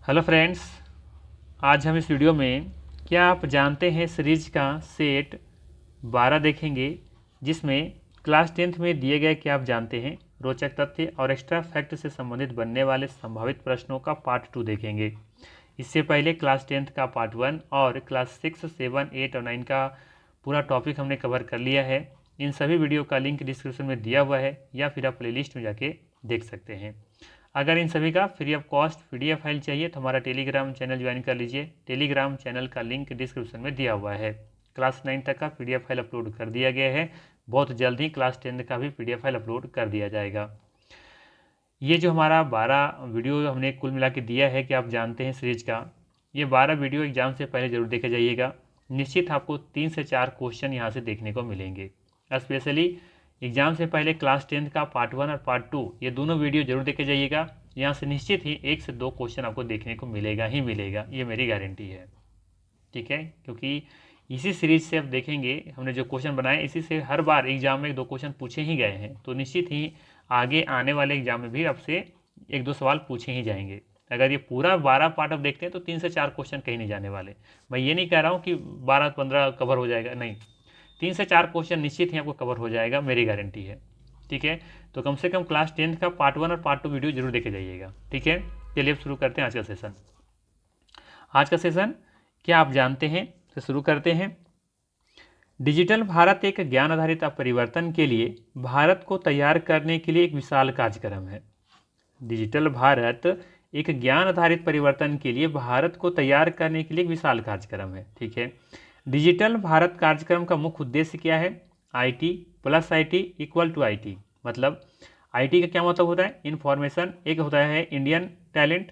Hello friends, आज हम इस वीडियो में क्या आप जानते हैं सीरीज का सेट 12 देखेंगे, जिसमें क्लास 10th में दिए गए क्या आप जानते हैं रोचक तथ्य और एक्स्ट्रा फैक्ट से संबंधित बनने वाले संभावित प्रश्नों का पार्ट 2 देखेंगे। इससे पहले क्लास 10th का पार्ट 1 और क्लास 6, 7, 8 और 9 का पूरा टॉपिक हमने कवर कर लिया है। इन सभी वीडियो का लिंक डिस्क्रिप्शन में दिया हुआ है या फिर आप प्लेलिस्ट में जाके देख सकते हैं। अगर इन सभी का free of cost PDF file चाहिए तो हमारा टेलीग्राम चैनल ज्वाइन कर लीजिए। टेलीग्राम चैनल का लिंक डिस्क्रिप्शन में दिया हुआ है। क्लास 9 तक का पीडीएफ फाइल अपलोड कर दिया गया है। बहुत जल्द ही क्लास 10 का भी पीडीएफ फाइल अपलोड कर दिया जाएगा। ये जो हमारा 12 वीडियो हमने कुल मिला के दिया है कि आप जानते हैं सीरीज का, ये 12 वीडियो एग्जाम से पहले जरूर देखे जाइएगा। निश्चित आपको 3 से 4 क्वेश्चन यहाँ से देखने को मिलेंगे। स्पेशली एग्जाम से पहले क्लास 10 का पार्ट 1 और पार्ट 2 ये दोनों वीडियो जरूर देखे जाइएगा। यहाँ से निश्चित ही 1 से 2 क्वेश्चन आपको देखने को मिलेगा ही मिलेगा, ये मेरी गारंटी है। ठीक है, क्योंकि इसी सीरीज से आप देखेंगे हमने जो क्वेश्चन बनाए, इसी से हर बार एग्जाम में 2 क्वेश्चन पूछे ही गए हैं, तो निश्चित ही आगे आने वाले एग्जाम में भी आपसे 1-2 सवाल पूछे ही जाएंगे। अगर ये पूरा 12 पार्ट आप देखते हैं तो 3 से 4 क्वेश्चन कहीं नहीं जाने वाले। मैं ये नहीं कह रहा हूँ कि 12-15 कवर हो जाएगा, नहीं, 3 से 4 क्वेश्चन निश्चित ही आपको कवर हो जाएगा, मेरी गारंटी है। ठीक है, तो कम से कम क्लास 10 का पार्ट 1 और पार्ट 2 वीडियो जरूर देखे जाइएगा। ठीक है, चलिए अब शुरू करते हैं आज का सेशन। आज का सेशन क्या आप जानते हैं से शुरू करते हैं। डिजिटल भारत एक ज्ञान आधारित परिवर्तन के लिए भारत को तैयार करने के लिए एक विशाल कार्यक्रम है। डिजिटल भारत एक ज्ञान आधारित परिवर्तन के लिए भारत को तैयार करने के लिए एक विशाल कार्यक्रम है। ठीक है, डिजिटल भारत कार्यक्रम का मुख्य उद्देश्य क्या है? IT plus IT equal to IT. मतलब आईटी का क्या मतलब होता है? इंफॉर्मेशन, एक होता है इंडियन टैलेंट।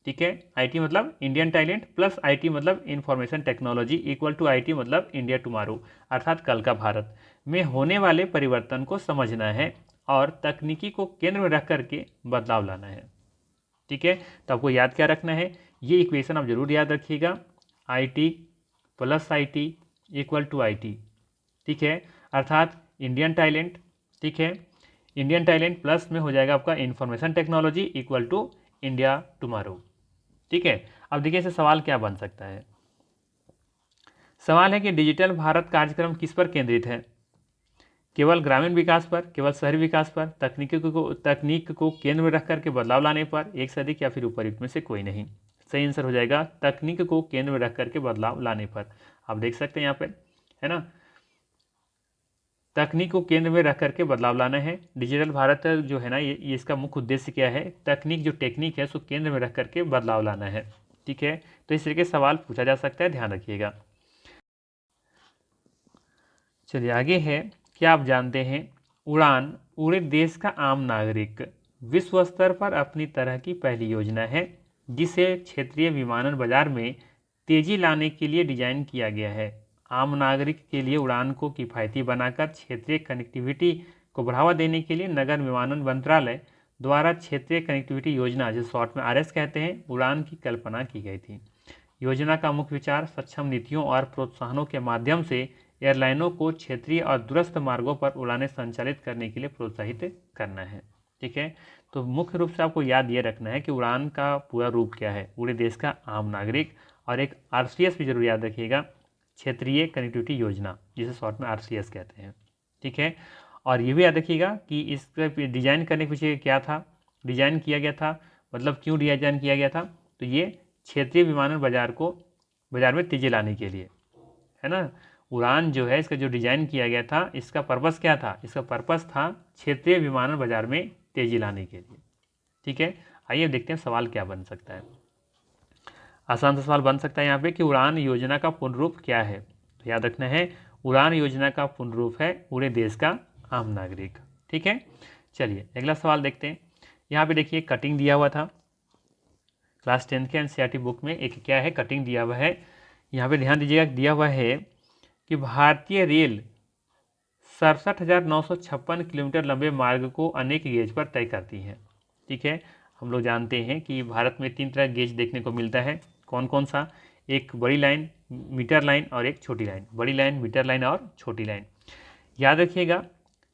ठीक है, आईटी मतलब इंडियन टैलेंट प्लस आईटी मतलब information technology equal to IT मतलब इंडिया टुमारो, अर्थात कल का भारत में होने वाले परिवर्तन को समझना है और तकनीकी को केंद्र में रख करके बदलाव लाना है। ठीक है, तो आपको याद क्या रखना है? ये इक्वेशन आप जरूर याद रखिएगा, IT plus IT equal to IT. ठीक है, अर्थात इंडियन टैलेंट। ठीक है, इंडियन टैलेंट प्लस में हो जाएगा आपका information technology equal to India tomorrow. ठीक है, अब देखिए इसे सवाल क्या बन सकता है। सवाल है कि डिजिटल भारत कार्यक्रम किस पर केंद्रित है? केवल ग्रामीण विकास पर, केवल शहरी विकास पर, तकनीक को केंद्र में रख करके बदलाव लाने पर, एक से अधिक, या फिर उपर्युक्त में से कोई नहीं। सही आंसर हो जाएगा तकनीक को केंद्र में रख करके बदलाव लाने पर। आप देख सकते हैं यहाँ पे, है ना, तकनीक को केंद्र में रख करके बदलाव लाना है। डिजिटल भारत जो है ना, ये इसका मुख्य उद्देश्य क्या है? तकनीक, जो टेक्निक है उसको केंद्र में रख करके बदलाव लाना है। ठीक है, तो इस तरीके से सवाल पूछा जा सकता है, ध्यान रखिएगा। चलिए आगे है, क्या आप जानते हैं उड़ान पूरे देश का आम नागरिक विश्व स्तर पर अपनी तरह की पहली योजना है, जिसे क्षेत्रीय विमानन बाजार में तेजी लाने के लिए डिजाइन किया गया है। आम नागरिक के लिए उड़ान को किफ़ायती बनाकर क्षेत्रीय कनेक्टिविटी को बढ़ावा देने के लिए नगर विमानन मंत्रालय द्वारा क्षेत्रीय कनेक्टिविटी योजना, जिसे शॉर्ट में आरएस कहते हैं, उड़ान की कल्पना की गई थी। योजना का मुख्य विचार सक्षम नीतियों और प्रोत्साहनों के माध्यम से एयरलाइनों को क्षेत्रीय और दूरस्थ मार्गों पर उड़ानें संचालित करने के लिए प्रोत्साहित करना है। ठीक है, तो मुख्य रूप से आपको याद ये रखना है कि उड़ान का पूरा रूप क्या है? पूरे देश का आम नागरिक, और एक आरसीएस भी जरूर याद रखिएगा, क्षेत्रीय कनेक्टिविटी योजना, जिसे शॉर्ट में आरसीएस कहते हैं। ठीक है, और ये भी याद रखिएगा कि इसका डिजाइन करने के पीछे क्या था, डिजाइन किया गया था, मतलब क्यों डिजाइन किया गया था? तो ये क्षेत्रीय विमानन बाजार में तेजी लाने के लिए, है ना। उड़ान जो है, इसका जो डिजाइन किया गया था, इसका पर्पस क्या था? इसका पर्पस था क्षेत्रीय विमानन बाजार में तेजी लाने के लिए। ठीक है, आइए देखते हैं सवाल क्या बन सकता है। आसान सा सवाल बन सकता है यहाँ पे कि उड़ान योजना का पूर्ण रूप क्या है? तो याद रखना है, उड़ान योजना का पूर्ण रूप है पूरे देश का आम नागरिक। ठीक है, चलिए अगला सवाल देखते हैं। यहाँ पे देखिए कटिंग दिया हुआ था, क्लास 10 के एनसीईआरटी बुक में एक क्या है, कटिंग दिया हुआ है। यहाँ पे ध्यान दीजिएगा, दिया हुआ है कि भारतीय रेल 67,956 किलोमीटर लंबे मार्ग को अनेक गेज पर तय करती है। ठीक है, हम लोग जानते हैं कि भारत में 3 तरह गेज देखने को मिलता है। कौन कौन सा? एक बड़ी लाइन, मीटर लाइन, और एक छोटी लाइन। बड़ी लाइन, मीटर लाइन और छोटी लाइन। याद रखिएगा,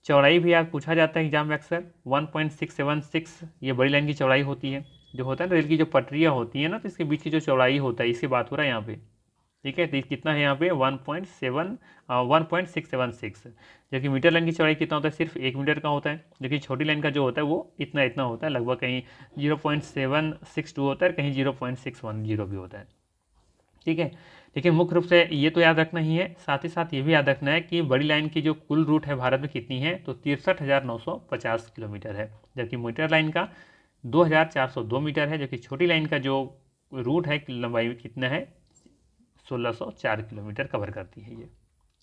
चौड़ाई भी याद पूछा जाता है एग्जाम में अक्सर। 1.676 ये बड़ी लाइन की चौड़ाई होती है। जो होता है ना रेल की जो पटरियाँ होती हैं ना, तो इसके बीच की जो चौड़ाई होता है, इसकी बात हो रहा है यहाँ पे। ठीक है, तो कितना है यहाँ पे 1.676, जबकि मीटर लाइन की चौड़ाई कितना होता है, सिर्फ 1 मीटर का होता है। जबकि छोटी लाइन का जो होता है वो इतना इतना होता है, लगभग कहीं 0.762 होता है, कहीं 0.610 भी होता है। ठीक है, लेकिन मुख्य रूप से ये तो याद रखना ही है, साथ ही साथ ये भी याद रखना है कि बड़ी लाइन की जो कुल रूट है भारत में कितनी है, तो 63,950 किलोमीटर है। जबकि मीटर लाइन का 2,402 मीटर है, जबकि छोटी लाइन का जो रूट है लंबाई कितना है, 1,604 किलोमीटर कवर करती है ये।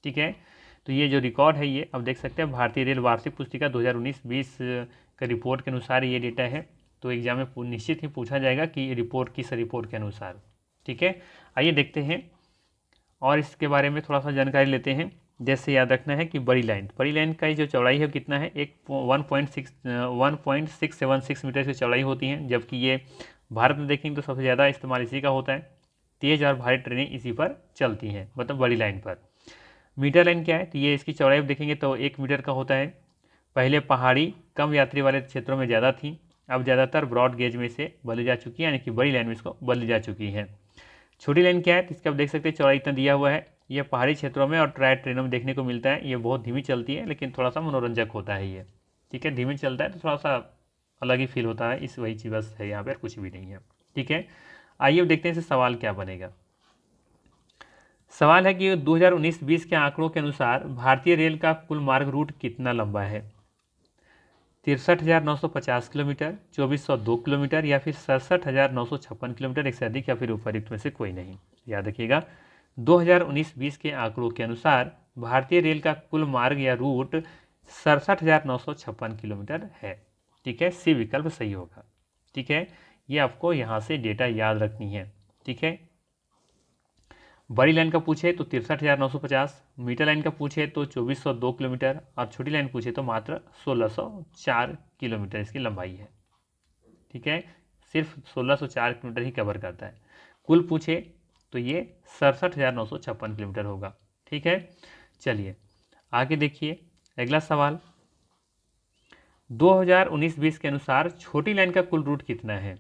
ठीक है, तो ये जो रिकॉर्ड है ये अब देख सकते हैं, भारतीय रेल वार्षिक पुस्तिका 2019-20 का रिपोर्ट के अनुसार ये डेटा है। तो एग्जाम में निश्चित ही पूछा जाएगा कि रिपोर्ट किस रिपोर्ट के अनुसार। ठीक है, आइए देखते हैं और इसके बारे में थोड़ा सा जानकारी लेते हैं। जैसे याद रखना है कि बड़ी लाइन का जो चौड़ाई है कितना है, एक 1.676 मीटर की चौड़ाई होती है। जबकि ये भारत में देखेंगे तो सबसे ज़्यादा इस्तेमाल इसी का होता है, तेज़ और भारी ट्रेनें इसी पर चलती हैं, मतलब बड़ी लाइन पर। मीटर लाइन क्या है, तो ये इसकी चौड़ाई देखेंगे तो 1 मीटर का होता है। पहले पहाड़ी कम यात्री वाले क्षेत्रों में ज़्यादा थी, अब ज़्यादातर ब्रॉड गेज में से बदली जा चुकी है, यानी कि बड़ी लाइन में इसको बदली जा चुकी है। छोटी लाइन क्या है, तो इसका आप देख सकते हैं चौड़ाई इतना दिया हुआ है। ये पहाड़ी क्षेत्रों में और ट्राय ट्रेनों में देखने को मिलता है। ये बहुत धीमी चलती है, लेकिन थोड़ा सा मनोरंजक होता है ये। ठीक है, धीमी चलता है तो थोड़ा सा अलग ही फील होता है, इस वही चीज़ बस है, यहाँ पर कुछ भी नहीं है। ठीक है, आइए अब देखते हैं इसे सवाल क्या बनेगा। सवाल है कि 2019-20 के आंकड़ों के अनुसार भारतीय रेल का कुल मार्ग रूट कितना लंबा है, 63,950 किलोमीटर, 2,402 किलोमीटर, या फिर 67,956 किलोमीटर, एक से अधिक, या फिर उपयुक्त में से कोई नहीं। याद रखिएगा, 2019-20 के आंकड़ों के अनुसार भारतीय रेल का कुल मार्ग या रूट 67,956 किलोमीटर है। ठीक है, सी विकल्प सही होगा। ठीक है, ये आपको यहाँ से डेटा याद रखनी है। ठीक है, बड़ी लाइन का पूछे तो 63,950, मीटर लाइन का पूछे तो 2,402 किलोमीटर, और छोटी लाइन पूछे तो मात्र 1,604 किलोमीटर इसकी लंबाई है। ठीक है, सिर्फ 1,604 किलोमीटर ही कवर करता है। कुल पूछे तो ये 67,956 किलोमीटर होगा। ठीक है, चलिए आगे देखिए अगला सवाल। 2019-20 के अनुसार छोटी लाइन का कुल रूट कितना है,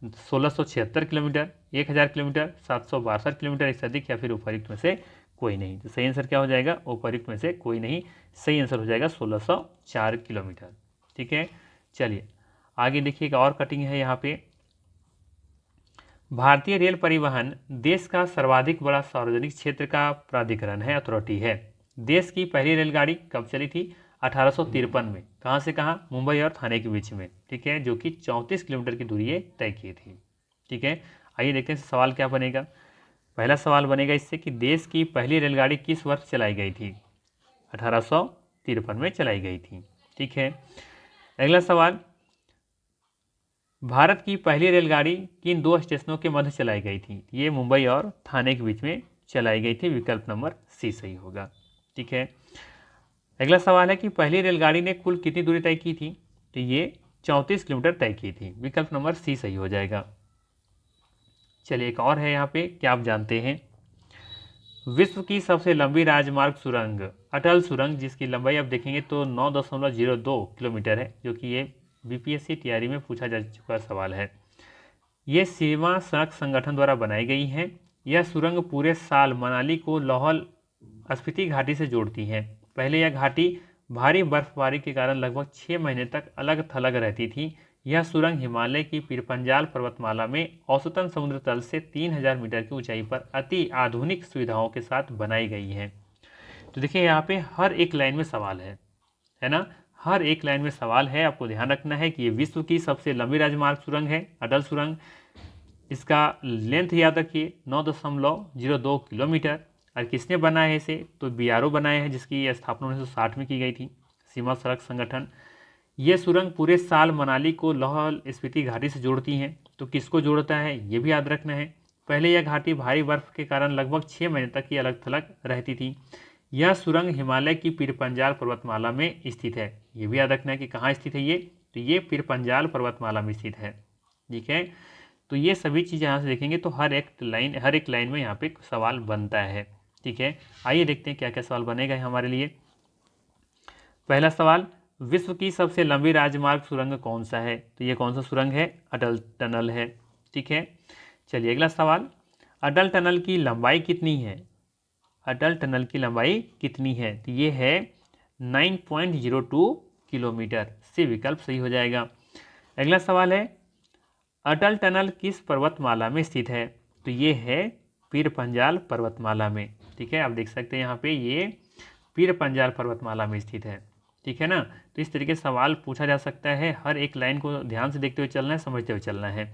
1,676 किलोमीटर, 1,000 किलोमीटर, 762 किलोमीटर, इससे अधिक, या फिर उपयुक्त में से कोई नहीं। तो सही आंसर क्या हो जाएगा, उपयुक्त में से कोई नहीं, सही आंसर हो जाएगा 1,604 किलोमीटर। ठीक है, चलिए आगे देखिएगा और कटिंग है यहाँ पे। भारतीय रेल परिवहन देश का सर्वाधिक बड़ा सार्वजनिक क्षेत्र का प्राधिकरण है, अथॉरिटी है। देश की पहली रेलगाड़ी कब चली थी, 1853 में। कहाँ से कहाँ, मुंबई और थाने के बीच में। ठीक है, जो कि 34 किलोमीटर की दूरी तय की थी। ठीक है, आइए देखते हैं सवाल क्या बनेगा। पहला सवाल बनेगा इससे कि देश की पहली रेलगाड़ी किस वर्ष चलाई गई थी, 1853 में चलाई गई थी। ठीक है, अगला सवाल, भारत की पहली रेलगाड़ी किन दो स्टेशनों के मध्य चलाई गई थी, ये मुंबई और थाने के बीच में चलाई गई थी। विकल्प नंबर सी सही होगा। ठीक है, अगला सवाल है कि पहली रेलगाड़ी ने कुल कितनी दूरी तय की थी, तो ये 34 किलोमीटर तय की थी। विकल्प नंबर सी सही हो जाएगा। चलिए एक और है यहाँ पे, क्या आप जानते हैं विश्व की सबसे लंबी राजमार्ग सुरंग अटल सुरंग, जिसकी लंबाई आप देखेंगे तो 9.02 किलोमीटर है, जो कि ये बीपीएससी तैयारी में पूछा जा चुका सवाल है। ये सीमा सड़क संगठन द्वारा बनाई गई है। यह सुरंग पूरे साल मनाली को लाहौल स्पीति घाटी से जोड़ती है। पहले यह घाटी भारी बर्फबारी के कारण लगभग 6 महीने तक अलग थलग रहती थी। यह सुरंग हिमालय की पीरपंजाल पर्वतमाला में औसतन समुद्र तल से 3,000 मीटर की ऊंचाई पर अति आधुनिक सुविधाओं के साथ बनाई गई है। तो देखिए यहाँ पे हर एक लाइन में सवाल है ना, हर एक लाइन में सवाल है। आपको ध्यान रखना है कि ये विश्व की सबसे लंबी राजमार्ग सुरंग है, अटल सुरंग। इसका लेंथ याद रखिए 9.02 किलोमीटर। और किसने बनाया है इसे, तो बीआरओ बनाया है, जिसकी स्थापना 1960 में की गई थी, सीमा सड़क संगठन। ये सुरंग पूरे साल मनाली को लाहौल स्पीति घाटी से जोड़ती हैं। तो किसको जोड़ता है ये भी याद रखना है। पहले यह घाटी भारी बर्फ के कारण लगभग 6 महीने तक ही अलग थलग रहती थी। यह सुरंग हिमालय की पीरपंजाल पर्वतमाला में स्थित है। ये भी याद रखना है कि कहाँ स्थित है ये, तो ये पीरपंजाल पर्वतमाला में स्थित है। ठीक है, तो ये सभी चीज़ यहाँ से देखेंगे तो हर एक लाइन में यहाँ पे सवाल बनता है। ठीक है, आइए देखते हैं क्या क्या सवाल बनेगा हमारे लिए। पहला सवाल, विश्व की सबसे लंबी राजमार्ग सुरंग कौन सा है? तो ये कौन सा सुरंग है? अटल टनल है। ठीक है, चलिए अगला सवाल, अटल टनल की लंबाई कितनी है? अटल टनल की लंबाई कितनी है? तो ये है 9.02 किलोमीटर। सी विकल्प सही हो जाएगा। अगला सवाल है, अटल टनल किस पर्वतमाला में स्थित है? तो ये है पीर पंजाल पर्वतमाला में। ठीक है, आप देख सकते हैं यहाँ पे ये पीर पंजाल पर्वतमाला में स्थित है। ठीक है ना, तो इस तरीके से सवाल पूछा जा सकता है। हर एक लाइन को ध्यान से देखते हुए चलना है, समझते हुए चलना है।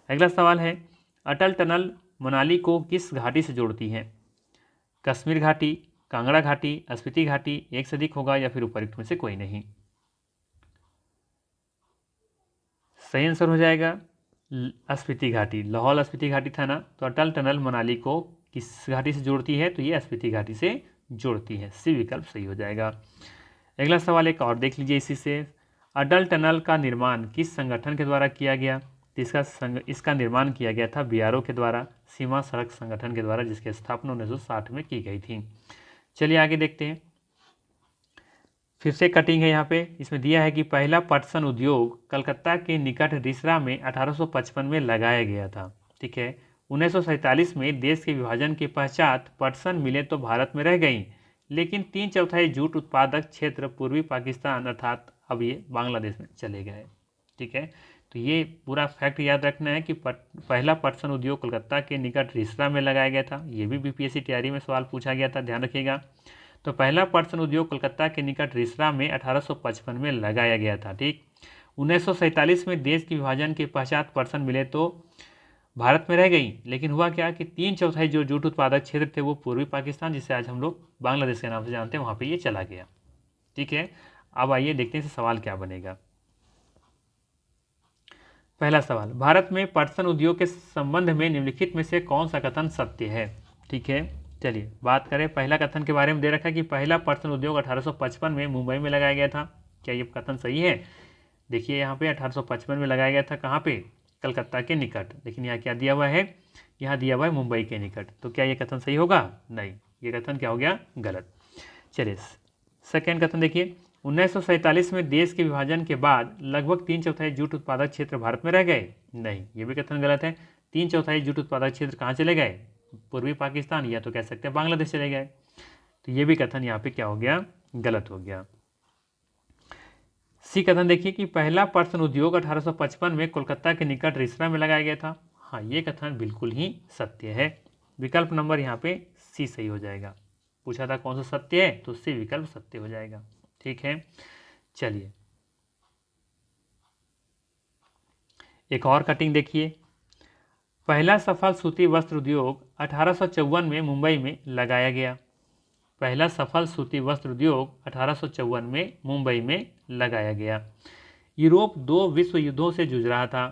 अगला सवाल है, अटल टनल मनाली को किस घाटी से जोड़ती है? कश्मीर घाटी, कांगड़ा घाटी, स्पीति घाटी, एक से अधिक होगा या फिर उपयुक्त में से कोई नहीं। सही आंसर हो जाएगा स्पीति घाटी। लाहौल स्पीति घाटी था ना, तो अटल टनल मनाली को किस घाटी से जोड़ती है? तो ये स्पीति घाटी से जोड़ती है। सी विकल्प सही हो जाएगा। अगला सवाल एक और देख लीजिए इसी से, अटल टनल का निर्माण किस संगठन के द्वारा किया गया? तो इसका निर्माण किया गया था बीआरओ के द्वारा, सीमा सड़क संगठन के द्वारा, जिसकी स्थापना 1960 में की गई थी। चलिए आगे देखते हैं। फिर से कटिंग है यहाँ पे, इसमें दिया है कि पहला पटसन उद्योग कलकत्ता के निकट रिसरा में 1855 में लगाया गया था। ठीक है, 1947 में देश के विभाजन के पश्चात पटसन मिलें तो भारत में रह गईं, लेकिन 3/4 जूट उत्पादक क्षेत्र पूर्वी पाकिस्तान अर्थात अब ये बांग्लादेश में चले गए। ठीक है, तो ये पूरा फैक्ट याद रखना है कि पहला पटसन उद्योग कलकत्ता के निकट रिसरा में लगाया गया था। ये भी बीपीएससी तैयारी में सवाल पूछा गया था, ध्यान रखिएगा। तो पहला पटसन उद्योग कोलकाता के निकट रिसरा में 1855 में लगाया गया था। ठीक, 1947 में देश के विभाजन के पश्चात पटसन मिले तो भारत में रह गई, लेकिन हुआ क्या कि 3/4 जो जूट उत्पादक क्षेत्र थे वो पूर्वी पाकिस्तान, जिसे आज हम लोग बांग्लादेश के नाम से जानते हैं, वहाँ पर ये चला गया। ठीक है, अब आइए देखते हैं सवाल क्या बनेगा। पहला सवाल, भारत में पटसन उद्योग के संबंध में निम्नलिखित में से कौन सा कथन सत्य है? ठीक है, चलिए बात करें। पहला कथन के बारे में दे रखा है कि पहला पटसन उद्योग 1855 में मुंबई में लगाया गया था। क्या ये कथन सही है? देखिए यहाँ पे 1855 में लगाया गया था, कहाँ पे? कलकत्ता के निकट। लेकिन यहाँ क्या दिया हुआ है? यहाँ दिया हुआ है मुंबई के निकट। तो क्या ये कथन सही होगा? नहीं, ये कथन क्या हो गया? गलत। चलिए सेकेंड कथन देखिए, 1947 में देश के विभाजन के बाद लगभग 3/4 जूट उत्पादक क्षेत्र भारत में रह गए। नहीं, ये भी कथन गलत है। 3/4 जूट उत्पादक क्षेत्र कहाँ चले गए? पूर्वी पाकिस्तान, या तो कह सकते हैं बांग्लादेश चले गए। तो ये भी कथन यहाँ पे क्या हो गया? गलत हो गया। सी कथन देखिए कि पहला पटसन उद्योग 1855 में कोलकाता के निकट रिसरा में लगाया गया था। हाँ, ये कथन बिल्कुल ही सत्य है। विकल्प नंबर यहाँ पे सी सही हो जाएगा। पूछा था कौन सा सत्य है, तो सी विकल्प सत्य हो जाएगा। ठीक है, चलिए एक और कटिंग देखिए। पहला सफल सूती वस्त्र उद्योग 1854 में मुंबई में लगाया गया। पहला सफल सूती वस्त्र उद्योग 1854 में मुंबई में लगाया गया। यूरोप 2 विश्व युद्धों से जूझ रहा था।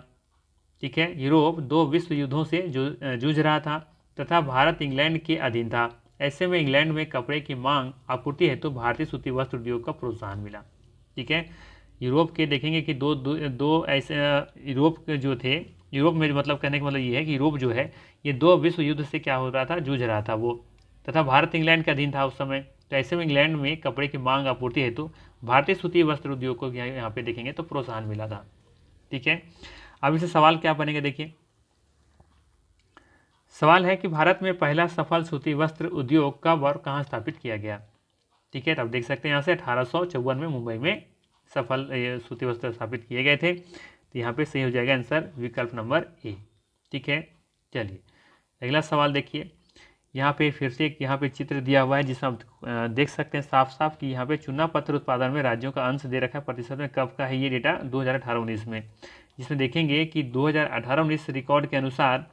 ठीक है, यूरोप 2 विश्व युद्धों से जूझ रहा था तथा भारत इंग्लैंड के अधीन था। ऐसे में इंग्लैंड में कपड़े की मांग आपूर्ति हेतु भारतीय सूती वस्त्र उद्योग का प्रोत्साहन मिला। ठीक है, यूरोप के देखेंगे कि दो ऐसे यूरोप के जो थे, यूरोप में मतलब कहने का मतलब ये है कि यूरोप जो है ये 2 विश्व युद्ध से क्या हो रहा था? जूझ रहा था वो, तथा भारत इंग्लैंड के अधीन था उस समय। तो ऐसे में इंग्लैंड में कपड़े की मांग आपूर्ति हेतु भारतीय सूती वस्त्र उद्योग को यहाँ पे देखेंगे तो प्रोत्साहन मिला था। ठीक है, अब इसे सवाल क्या बनेगा देखिए। सवाल है कि भारत में पहला सफल सूती वस्त्र उद्योग कब और कहाँ स्थापित किया गया? ठीक है, तो आप देख सकते हैं यहाँ से 1854 में मुंबई में सफल सूती वस्त्र स्थापित किए गए थे। तो यहाँ पे सही हो जाएगा आंसर विकल्प नंबर ए। ठीक है, चलिए अगला सवाल देखिए। यहाँ पे फिर से यहाँ पे चित्र दिया हुआ है जिसमें आप देख सकते हैं साफ साफ कि यहाँ पे चुना पत्र उत्पादन में राज्यों का अंश दे रखा है प्रतिशत में। कब का है ये डेटा? 2018-19 में, जिसमें देखेंगे कि 2018-19 रिकॉर्ड के अनुसार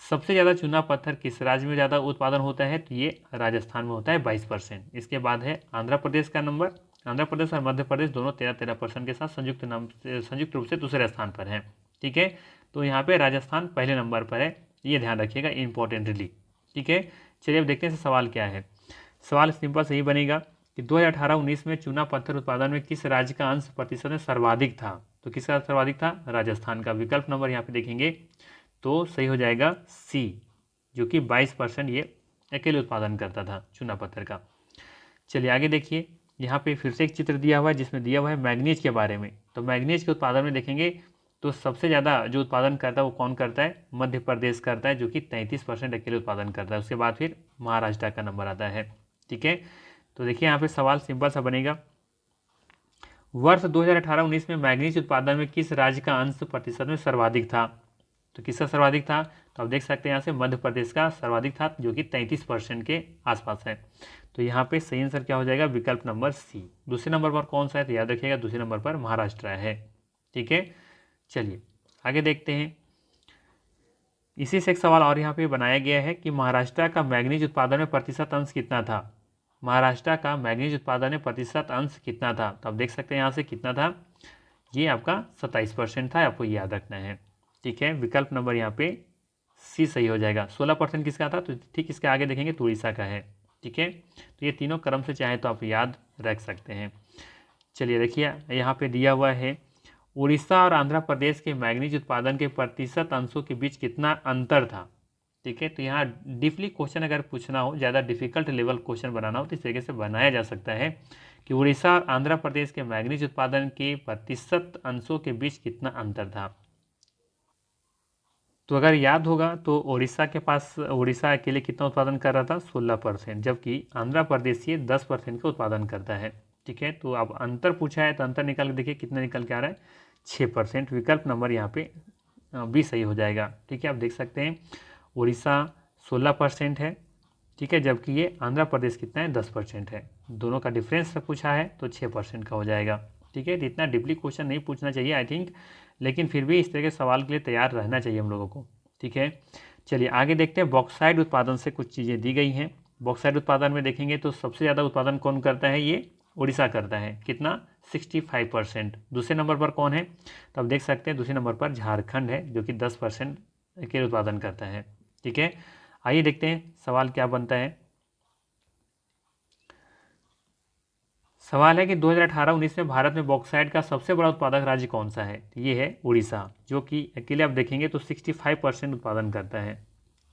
सबसे ज़्यादा चूना पत्थर किस राज्य में ज़्यादा उत्पादन होता है? तो ये राजस्थान में होता है 22%। इसके बाद है आंध्र प्रदेश का नंबर। आंध्र प्रदेश और मध्य प्रदेश दोनों 13% के साथ संयुक्त रूप से दूसरे स्थान पर हैं। ठीक है, तो यहाँ पे राजस्थान पहले नंबर पर है, ये ध्यान रखिएगा इंपॉर्टेंटली। ठीक है, चलिए अब देखते हैं सवाल क्या है। सवाल सिंपल सही बनेगा कि 2018-19 में चूना पत्थर उत्पादन में किस राज्य का अंश प्रतिशत में सर्वाधिक था? तो किसका सर्वाधिक था? राजस्थान का। विकल्प नंबर यहाँ पे देखेंगे तो सही हो जाएगा सी, जो कि 22% ये अकेले उत्पादन करता था चूना पत्थर का। चलिए आगे देखिए, यहाँ पे फिर से एक चित्र दिया हुआ है जिसमें दिया हुआ है मैग्नीज के बारे में। तो मैग्नीज के उत्पादन में देखेंगे तो सबसे ज़्यादा जो उत्पादन करता है वो कौन करता है, मध्य प्रदेश करता है, जो कि 33% अकेले उत्पादन करता है। उसके बाद फिर महाराष्ट्र का नंबर आता है। ठीक है, तो देखिए यहाँ पे सवाल सिंपल सा बनेगा, वर्ष 2018-19 में मैग्नीज उत्पादन में किस राज्य का अंश प्रतिशत में सर्वाधिक था। तो किसका सर्वाधिक था, तो आप देख सकते हैं यहाँ से मध्य प्रदेश का सर्वाधिक था, जो कि 33% के आसपास है। तो यहाँ पे सही आंसर क्या हो जाएगा, विकल्प नंबर सी। दूसरे नंबर पर कौन सा है, तो याद रखिएगा दूसरे नंबर पर महाराष्ट्र है। ठीक है, चलिए आगे देखते हैं। इसी से एक सवाल और यहाँ पे बनाया गया है कि महाराष्ट्र का मैग्नीज उत्पादन में प्रतिशत अंश कितना था। महाराष्ट्र का मैग्नीज उत्पादन में प्रतिशत अंश कितना था, तो आप देख सकते हैं यहाँ से कितना था, ये आपका 27% था, आपको याद रखना है। ठीक है, विकल्प नंबर यहाँ पे सी सही हो जाएगा। 16% किसका था, तो ठीक इसके आगे देखेंगे तो उड़ीसा का है। ठीक है, तो ये तीनों क्रम से चाहे तो आप याद रख सकते हैं। चलिए देखिए यहाँ पे दिया हुआ है, उड़ीसा और आंध्र प्रदेश के मैग्नीज उत्पादन के प्रतिशत अंशों के बीच कितना अंतर था। ठीक है, तो यहाँ डीपली क्वेश्चन अगर पूछना हो, ज़्यादा डिफिकल्ट लेवल क्वेश्चन बनाना हो तो इस तरीके से बनाया जा सकता है कि उड़ीसा और आंध्र प्रदेश के मैग्नीज उत्पादन के प्रतिशत अंशों के बीच कितना अंतर था। तो अगर याद होगा तो उड़ीसा के पास, उड़ीसा अकेले कितना उत्पादन कर रहा था, 16%, जबकि आंध्र प्रदेश ये 10% का उत्पादन करता है। ठीक है, तो अब अंतर पूछा है तो अंतर निकाल के देखिए कितना निकल के आ रहा है, 6%। विकल्प नंबर यहाँ पे बी सही हो जाएगा। ठीक है, आप देख सकते हैं उड़ीसा 16% है, ठीक है, जबकि ये आंध्र प्रदेश कितना है, 10% है। दोनों का डिफरेंस पूछा है तो 6% का हो जाएगा। ठीक है, तो इतना डीपली क्वेश्चन नहीं पूछना चाहिए आई थिंक, लेकिन फिर भी इस तरह के सवाल के लिए तैयार रहना चाहिए हम लोगों को। ठीक है, चलिए आगे देखते हैं। बॉक्साइट उत्पादन से कुछ चीज़ें दी गई हैं। बॉक्साइट उत्पादन में देखेंगे तो सबसे ज़्यादा उत्पादन कौन करता है, ये उड़ीसा करता है, कितना, 65%। दूसरे नंबर पर कौन है, तो आप देख सकते हैं दूसरे नंबर पर झारखंड है, जो कि 10% के उत्पादन करता है। ठीक है, आइए देखते हैं सवाल क्या बनता है। सवाल है कि 2018-19 में भारत में बॉक्साइट का सबसे बड़ा उत्पादक राज्य कौन सा है। तो ये है उड़ीसा, जो कि अकेले आप देखेंगे तो 65% उत्पादन करता है,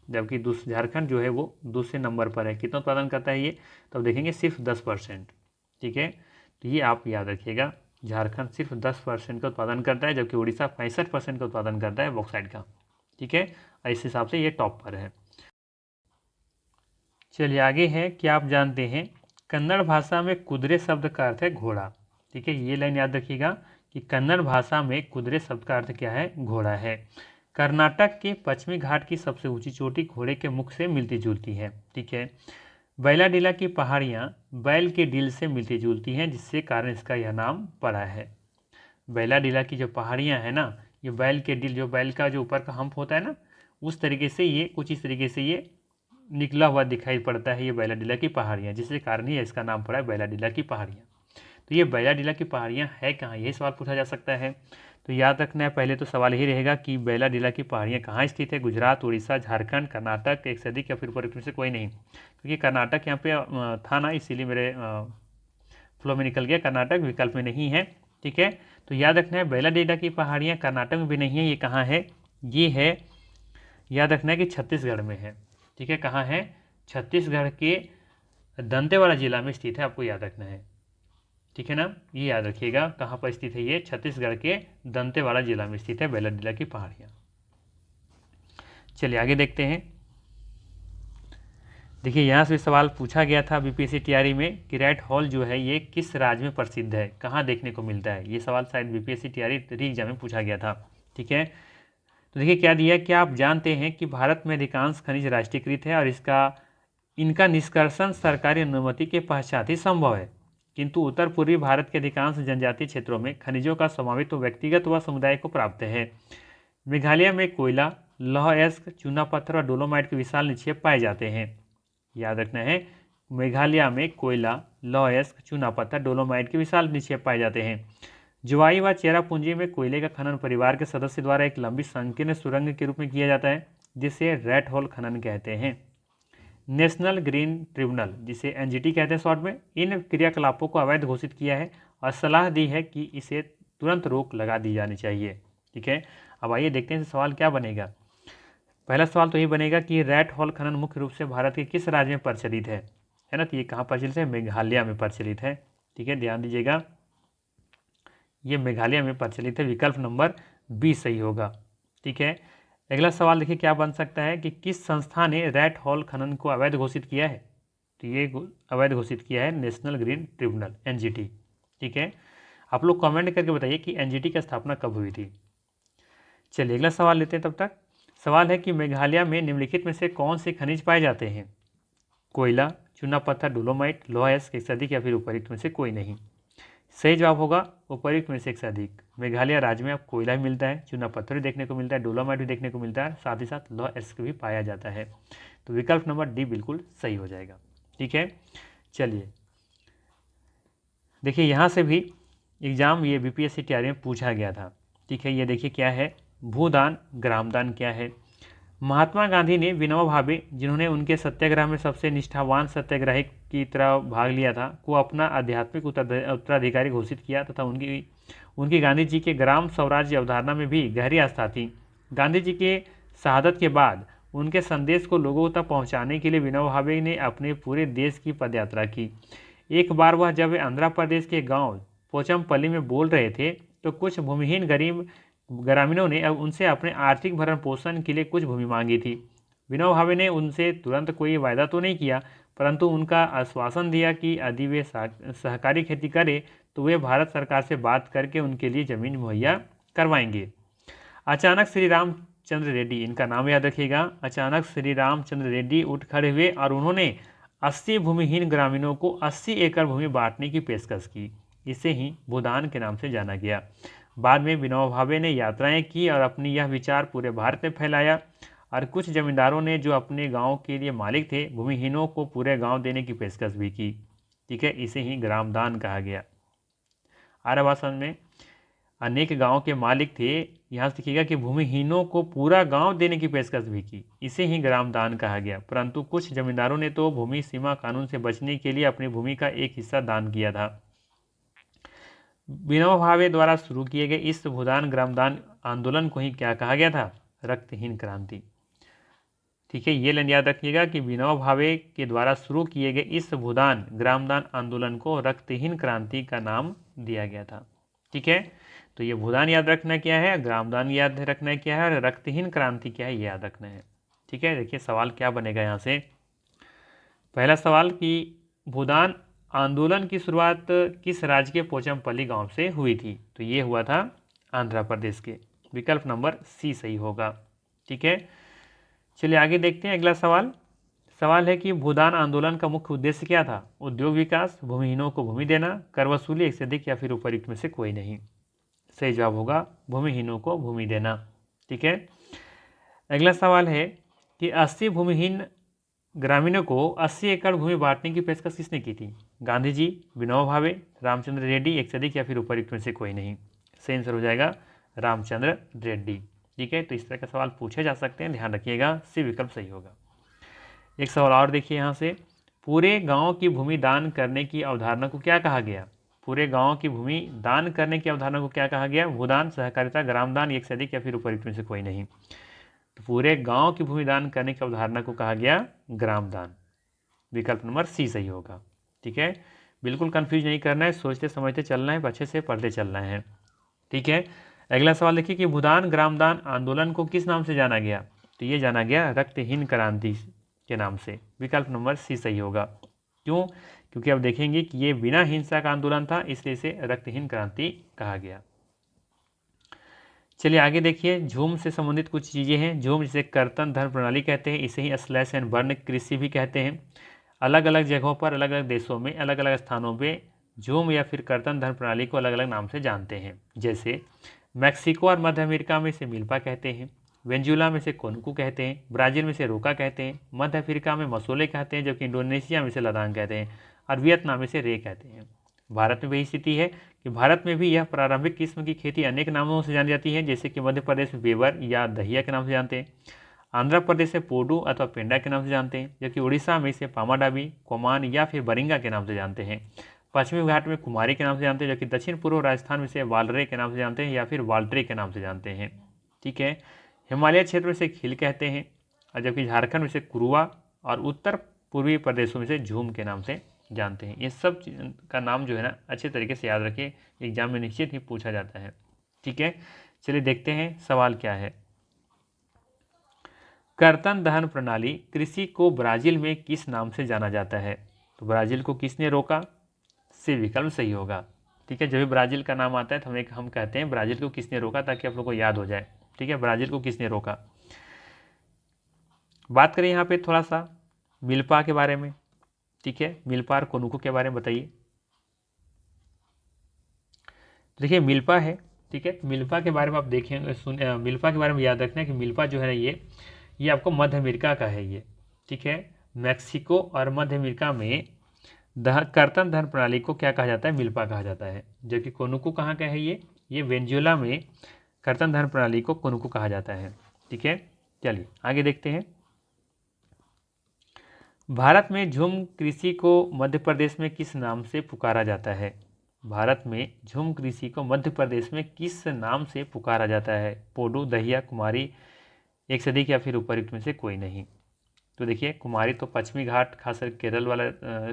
जबकि झारखंड जो है वो दूसरे नंबर पर है। कितना उत्पादन करता है ये, तो आप देखेंगे सिर्फ 10%। ठीक है, तो ये आप याद रखिएगा, झारखंड सिर्फ 10% का उत्पादन करता है, जबकि उड़ीसा 65% का उत्पादन करता है बॉक्साइट का। ठीक है, इस हिसाब से ये टॉप पर है। चलिए आगे है, क्या आप जानते हैं कन्नड़ भाषा में कुदरे शब्द का अर्थ है घोड़ा। ठीक है, ये लाइन याद रखिएगा कि कन्नड़ भाषा में कुदरे शब्द का अर्थ क्या है, घोड़ा है। कर्नाटक के पश्चिमी घाट की सबसे ऊंची चोटी घोड़े के मुख से मिलती जुलती है। ठीक है, बैलाडीला की पहाड़ियाँ बैल के डील से मिलती जुलती हैं, जिससे कारण इसका यह नाम पड़ा है। बैलाडीला की जो पहाड़ियाँ हैं ना, ये बैल के डील, जो बैल का जो ऊपर का हम्प होता है ना, उस तरीके से ये कुछ इस तरीके से ये निकला हुआ दिखाई पड़ता है, ये बैलाडीला की पहाड़ियाँ, जिसके कारण ही इसका नाम पड़ा है बैलाडीला की पहाड़ियाँ। तो ये बैलाडीला की पहाड़ियाँ है कहाँ, यही सवाल पूछा जा सकता है। तो याद रखना है, पहले तो सवाल यही रहेगा कि बैलाडीला की पहाड़ियाँ कहाँ स्थित है, गुजरात, उड़ीसा, झारखंड, कर्नाटक, एक से अधिक या फिर ऊपर से कोई नहीं, क्योंकि कर्नाटक यहाँ पे था ना, इसीलिए मेरे फ्लो में निकल गया, कर्नाटक विकल्प में नहीं है। ठीक है, तो याद रखना है बैलाडीला की पहाड़ियाँ कर्नाटक में भी नहीं है, ये कहाँ है, ये है, याद रखना है कि छत्तीसगढ़ में है। ठीक है, कहाँ है, छत्तीसगढ़ के दंतेवाड़ा जिला में स्थित है, आपको याद रखना है। ठीक है ना, ये याद रखिएगा कहाँ पर स्थित है, ये छत्तीसगढ़ के दंतेवाड़ा जिला में स्थित है बैलाडीला की पहाड़ियाँ। चलिए आगे देखते हैं। देखिए यहाँ से सवाल पूछा गया था बीपीएससी तैयारी में कि रेड हॉल जो है ये किस राज्य में प्रसिद्ध है, कहाँ देखने को मिलता है। ये सवाल शायद बीपीएससी तैयारी री एग्जाम में पूछा गया था। ठीक है, तो देखिए क्या दिया है, क्या आप जानते हैं कि भारत में अधिकांश खनिज राष्ट्रीयकृत है और इनका निष्कर्षण सरकारी अनुमति के पश्चात ही संभव है, किंतु उत्तर पूर्वी भारत के अधिकांश जनजातीय क्षेत्रों में खनिजों का स्वामित्व व्यक्तिगत व समुदाय को प्राप्त है। मेघालय में कोयला, लौह अयस्क, चूना पत्थर और डोलोमाइट के विशाल निक्षेप पाए जाते हैं। याद रखना है, मेघालय में कोयला, लौह अयस्क, चूना पत्थर, डोलोमाइट के विशाल निक्षेप पाए जाते हैं। जुवाई व चेरापूंजी में कोयले का खनन परिवार के सदस्य द्वारा एक लंबी संकीर्ण सुरंग के रूप में किया जाता है, जिसे रेड होल खनन कहते हैं। नेशनल ग्रीन ट्रिब्यूनल, जिसे एनजीटी कहते हैं शॉर्ट में, इन क्रियाकलापों को अवैध घोषित किया है और सलाह दी है कि इसे तुरंत रोक लगा दी जानी चाहिए। ठीक है, अब आइए देखते हैं सवाल क्या बनेगा। पहला सवाल तो ये बनेगा कि रेड होल खनन मुख्य रूप से भारत के किस राज्य में प्रचलित है ना, तो ये कहाँ प्रचलित है, मेघालय में प्रचलित है। ठीक है, ध्यान दीजिएगा, ये मेघालय में प्रचलित है। विकल्प नंबर बी सही होगा। ठीक है, अगला सवाल देखिए क्या बन सकता है कि किस संस्था ने रैट हॉल खनन को अवैध घोषित किया है। तो ये अवैध घोषित किया है नेशनल ग्रीन ट्रिब्यूनल, एनजीटी। ठीक है, आप लोग कमेंट करके बताइए कि एनजीटी की स्थापना कब हुई थी। चलिए अगला सवाल लेते हैं। तब तक सवाल है कि मेघालय में निम्नलिखित में से कौन से खनिज पाए जाते हैं। कोयला, चूना पत्थर, डोलोमाइट, लोहा एस्क, एक से अधिक या फिर उपर्युक्त में से कोई नहीं। सही जवाब होगा उपर्युक्त में से एक से अधिक। मेघालय राज्य में अब कोयला भी मिलता है, चूना पत्थर भी देखने को मिलता है, डोलोमाइट भी देखने को मिलता है, साथ ही साथ लोहा एस्क भी पाया जाता है। तो विकल्प नंबर डी बिल्कुल सही हो जाएगा। ठीक है, चलिए देखिए यहाँ से भी एग्जाम ये बीपीएससी तैयारी में पूछा गया था। ठीक है, ये देखिए क्या है, भूदान ग्रामदान क्या है। महात्मा गांधी ने विनोबा भावे, जिन्होंने उनके सत्याग्रह में सबसे निष्ठावान सत्याग्रही की तरह भाग लिया था, को अपना आध्यात्मिक उत्तराधिकारी घोषित किया तथा उनकी गांधी जी के ग्राम स्वराज्य अवधारणा में भी गहरी आस्था थी। गांधी जी के शहादत के बाद उनके संदेश को लोगों तक पहुंचाने के लिए विनोबा भावे ने अपने पूरे देश की पदयात्रा की। एक बार वह जब वे आंध्र प्रदेश के गांव पोचमपल्ली में बोल रहे थे तो कुछ भूमिहीन गरीब ग्रामीणों ने अब उनसे अपने आर्थिक भरण पोषण के लिए कुछ भूमि मांगी थी। विनोबा भावे ने उनसे तुरंत कोई वायदा तो नहीं किया, परंतु उनका आश्वासन दिया कि यदि वे सहकारी खेती करें तो वे भारत सरकार से बात करके उनके लिए ज़मीन मुहैया करवाएंगे। अचानक श्री रामचंद्र रेड्डी, इनका नाम याद रखिएगा, अचानक श्री रामचंद्र रेड्डी उठ खड़े हुए और उन्होंने 80 भूमिहीन ग्रामीणों को 80 एकड़ भूमि बांटने की पेशकश की। इसे ही भूदान के नाम से जाना गया। बाद में विनोबा भावे ने यात्राएं की और अपनी यह विचार पूरे भारत में फैलाया और कुछ जमींदारों ने जो अपने गांव के लिए मालिक थे, भूमिहीनों को पूरे गांव देने की पेशकश भी की। ठीक है, इसे ही ग्रामदान कहा गया। आर्यवासन में अनेक गांव के मालिक थे, यहाँ से देखिएगा कि भूमिहीनों को पूरा गांव देने की पेशकश भी की, इसे ही ग्रामदान कहा गया। परंतु कुछ जमींदारों ने तो भूमि सीमा कानून से बचने के लिए अपनी भूमि का एक हिस्सा दान किया था। विनोबा भावे द्वारा शुरू किए गए इस भूदान ग्रामदान आंदोलन को ही क्या कहा गया था, रक्तहीन क्रांति। ठीक है, ये लाइन याद रखिएगा कि विनोबा भावे के द्वारा शुरू किए गए इस भूदान ग्रामदान आंदोलन को रक्तहीन क्रांति का नाम दिया गया था। ठीक है, तो ये भूदान याद रखना क्या है, ग्रामदान याद रखना क्या है और रक्तहीन क्रांति क्या है, ये याद रखना है। ठीक है, देखिए सवाल क्या बनेगा यहाँ से। पहला सवाल कि भूदान आंदोलन की शुरुआत किस राज्य के पोचमपल्ली गांव से हुई थी। तो ये हुआ था आंध्र प्रदेश के। विकल्प नंबर सी सही होगा। ठीक है, चलिए आगे देखते हैं अगला सवाल। सवाल है कि भूदान आंदोलन का मुख्य उद्देश्य क्या था। उद्योग विकास, भूमिहीनों को भूमि देना, कर वसूली, एक से अधिक या फिर उपर्युक्त में से कोई नहीं। सही जवाब होगा भूमिहीनों को भूमि देना। ठीक है, अगला सवाल है कि 80 भूमिहीन ग्रामीणों को 80 एकड़ भूमि बांटने की पेशकश किसने की थी। गांधी जी, विनोबा भावे, रामचंद्र रेड्डी, एक से अधिक या फिर उपर्युक्त में से कोई नहीं। सही आंसर हो जाएगा रामचंद्र रेड्डी। ठीक है, तो इस तरह का सवाल पूछे जा सकते हैं, ध्यान रखिएगा, सी विकल्प सही होगा। एक सवाल और देखिए यहाँ से, पूरे गांव की भूमि दान करने की अवधारणा को क्या कहा गया। पूरे गांव की भूमि दान करने की अवधारणा को क्या कहा गया। भूदान, सहकारिता, ग्रामदान, एक से अधिक या फिर उपर्युक्त में से कोई नहीं। तो पूरे गांव की भूमि दान करने की अवधारणा को कहा गया ग्रामदान। विकल्प नंबर सी सही होगा। ठीक है, बिल्कुल कंफ्यूज नहीं करना है, सोचते समझते चलना है, अच्छे से पढ़ते चलना है। ठीक है, अगला सवाल देखिए कि भूदान ग्रामदान आंदोलन को किस नाम से जाना गया। तो ये जाना गया रक्तहीन क्रांति के नाम से। विकल्प नंबर सी सही होगा। क्यों, क्योंकि अब देखेंगे कि ये बिना हिंसा का आंदोलन था, इसलिए इसे रक्तहीन क्रांति कहा गया। चलिए आगे देखिए, झूम से संबंधित कुछ चीज़ें हैं। झूम जिसे कर्तन धर्म प्रणाली कहते हैं, इसे ही स्लैश एंड बर्न कृषि भी कहते हैं। अलग अलग जगहों पर, अलग अलग देशों में, अलग अलग स्थानों पे झूम या फिर कर्तन धर्म प्रणाली को अलग अलग नाम से जानते हैं। जैसे मैक्सिको और मध्य अमेरिका में इसे मिल्पा कहते हैं, वेंजुला में इसे कोनकू कहते हैं, ब्राज़ील में इसे रोका कहते हैं, मध्य अफ्रीका में मसोले कहते हैं, जबकि इंडोनेशिया में इसे लदान कहते हैं और वियतनाम में इसे रे कहते हैं। भारत में वही स्थिति है कि भारत में भी यह प्रारंभिक किस्म की खेती अनेक नामों से जानी जाती है, जैसे कि मध्य प्रदेश में बेवर या दहिया के नाम से जानते हैं, आंध्र प्रदेश से पोडू अथवा पेंडा के नाम से जानते हैं, जबकि उड़ीसा में इसे पामाडाबी, कोमान या फिर बरिंगा के नाम से जानते हैं। पश्चिमी घाट में कुमारी के नाम से जानते हैं, जबकि दक्षिण पूर्व राजस्थान में इसे वालरे के नाम से जानते हैं या फिर वाल्ट्रे के नाम से जानते हैं। ठीक है, हिमालय क्षेत्र में इसे खील कहते हैं और जबकि झारखंड में इसे कुरुआ और उत्तर पूर्वी प्रदेशों में इसे झूम के नाम से जानते हैं। ये सब का नाम जो है ना अच्छे तरीके से याद रखिए, एग्जाम में निश्चित ही पूछा जाता है। ठीक है, चलिए देखते हैं सवाल क्या है। कर्तन दहन प्रणाली कृषि को ब्राज़ील में किस नाम से जाना जाता है? तो ब्राज़ील को किसने रोका? सी विकल्प सही होगा। ठीक है, जब भी ब्राज़ील का नाम आता है तो हम कहते हैं ब्राज़ील को किसने रोका, ताकि आप लोग को याद हो जाए। ठीक है, ब्राज़ील को किसने रोका। बात करें यहाँ पे थोड़ा सा मिल्पा के बारे में। ठीक है, मिल्पा और कोनुको के बारे में बताइए। देखिए मिल्पा है, ठीक है, मिल्पा के बारे में आप देखें मिल्पा के बारे में याद रखना है कि मिल्पा जो है ना ये आपको मध्य अमेरिका का है ये। ठीक है, मैक्सिको और मध्य अमेरिका में कर्तन दहन प्रणाली को क्या कहा जाता है? मिल्पा कहा जाता है। जबकि कोनुको कहाँ का है? ये वेनेजुएला में कर्तन दहन प्रणाली को कोनुको कहा जाता है। ठीक है, चलिए आगे देखते हैं। भारत में झूम कृषि को मध्य प्रदेश में किस नाम से पुकारा जाता है? भारत में झूम कृषि को मध्य प्रदेश में किस नाम से पुकारा जाता है? पोडू, दहिया, कुमारी, एक से अधिक या फिर उपयुक्त में से कोई नहीं। तो देखिए कुमारी तो पश्चिमी घाट खासकर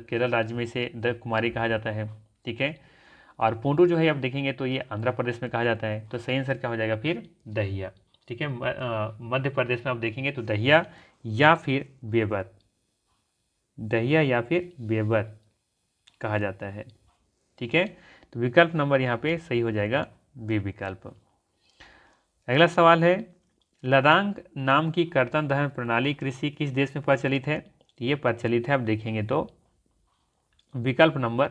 केरल राज्य में से कुमारी कहा जाता है। ठीक है, और पोंडू जो है आप देखेंगे तो ये आंध्र प्रदेश में कहा जाता है। तो सही आंसर क्या हो जाएगा फिर? दहिया। ठीक है, मध्य प्रदेश में आप देखेंगे तो दहिया या फिर बेबर, दहिया या फिर बेबर कहा जाता है। ठीक है, तो विकल्प नंबर यहाँ पे सही हो जाएगा बी विकल्प। अगला सवाल है, लदांग नाम की कर्तन दहन प्रणाली कृषि किस देश में प्रचलित है? ये प्रचलित है, आप देखेंगे तो विकल्प नंबर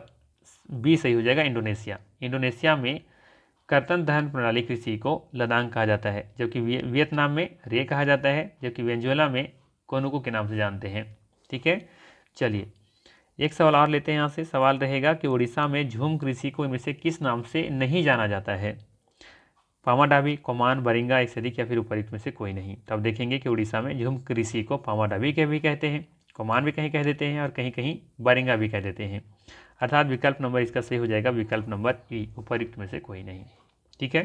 बी सही हो जाएगा, इंडोनेशिया। इंडोनेशिया में कर्तन दहन प्रणाली कृषि को लदांग कहा जाता है, जबकि वियतनाम में रे कहा जाता है, जबकि वेनेजुएला में कोनुको के नाम से जानते हैं। ठीक है, चलिए एक सवाल और लेते हैं यहाँ से। सवाल रहेगा कि उड़ीसा में झूम कृषि को इनमें से किस नाम से नहीं जाना जाता है? पामाडावी, कोमान, बरिंगा, एक से अधिक या फिर उपयुक्त में से कोई नहीं। तब देखेंगे कि उड़ीसा में झूम कृषि को पामाडावी के भी कहते हैं, कोमान भी कहीं कह देते हैं और कहीं कहीं बरिंगा भी कह देते हैं। अर्थात विकल्प नंबर इसका सही हो जाएगा विकल्प नंबर ई, उपयुक्त में से कोई नहीं। ठीक है,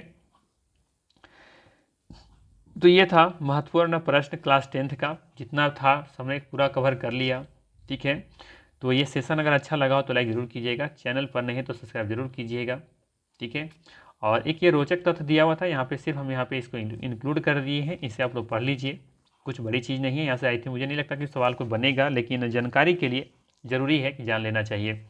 तो ये था महत्वपूर्ण प्रश्न क्लास 10th का। जितना था सबने पूरा कवर कर लिया। ठीक है, तो ये सेशन अगर अच्छा लगा हो तो लाइक ज़रूर कीजिएगा, चैनल पर नहीं तो सब्सक्राइब जरूर कीजिएगा। ठीक है, और एक ये रोचक तथ्य दिया हुआ था यहाँ पे, सिर्फ हम यहाँ पे इसको इंक्लूड कर दिए हैं, इसे आप लोग पढ़ लीजिए। कुछ बड़ी चीज़ नहीं है यहाँ से आई थी, मुझे नहीं लगता कि सवाल कोई बनेगा, लेकिन जानकारी के लिए ज़रूरी है कि जान लेना चाहिए।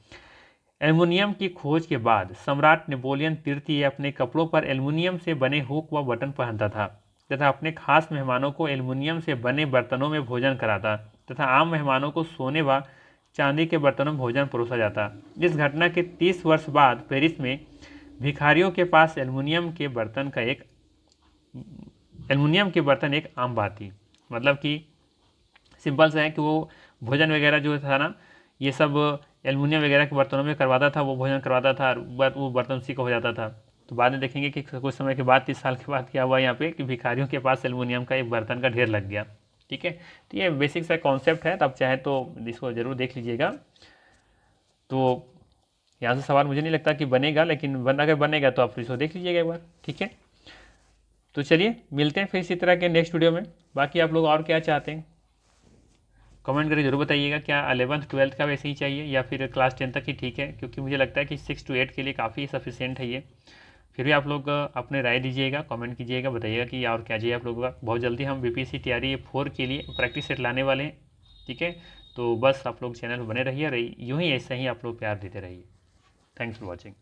एल्युमिनियम की खोज के बाद सम्राट नेपोलियन तृतीय अपने कपड़ों पर एल्युमिनियम से बने हुक व बटन पहनता था तथा अपने खास मेहमानों को एल्युमिनियम से बने बर्तनों में भोजन कराता तथा आम मेहमानों को सोने व चांदी के बर्तनों में भोजन परोसा जाता। इस घटना के 30 वर्ष बाद पेरिस में भिखारियों के पास एल्युमिनियम के बर्तन एक आम बात थी। मतलब कि सिंपल सा है कि वो भोजन वगैरह जो था ना, ये सब एल्युमिनियम वगैरह के बर्तनों में करवाता था, वो भोजन करवाता था, वो बर्तन उसी का हो जाता था। तो बाद में देखेंगे कि कुछ समय के बाद 30 साल के बाद क्या हुआ यहाँ पे कि भिखारियों के पास एल्युमिनियम का एक बर्तन का ढेर लग गया। ठीक है, तो ये बेसिक सा कॉन्सेप्ट है, तब चाहे तो इसको ज़रूर देख लीजिएगा। तो यहाँ से सवाल मुझे नहीं लगता कि बनेगा, लेकिन अगर बनेगा तो आप इसको देख लीजिएगा एक बार। ठीक है, तो चलिए मिलते हैं फिर इसी तरह के नेक्स्ट वीडियो में। बाकी आप लोग और क्या चाहते हैं कमेंट करके जरूर बताइएगा। क्या 11th 12th का वैसे ही चाहिए या फिर क्लास 10 तक ही ठीक है? क्योंकि मुझे लगता है कि 6 to 8 के लिए काफ़ी सफिशिएंट है ये। फिर भी आप लोग अपने राय दीजिएगा, कमेंट कीजिएगा, बताइएगा कि और क्या चाहिए आप लोगों का। बहुत जल्दी हम BPSC तैयारी 4 के लिए प्रैक्टिस सेट लाने वाले हैं। ठीक है, तो बस आप लोग चैनल पर बने रहिए, यूँ ही ऐसे ही आप लोग प्यार देते रहिए। Thanks for watching.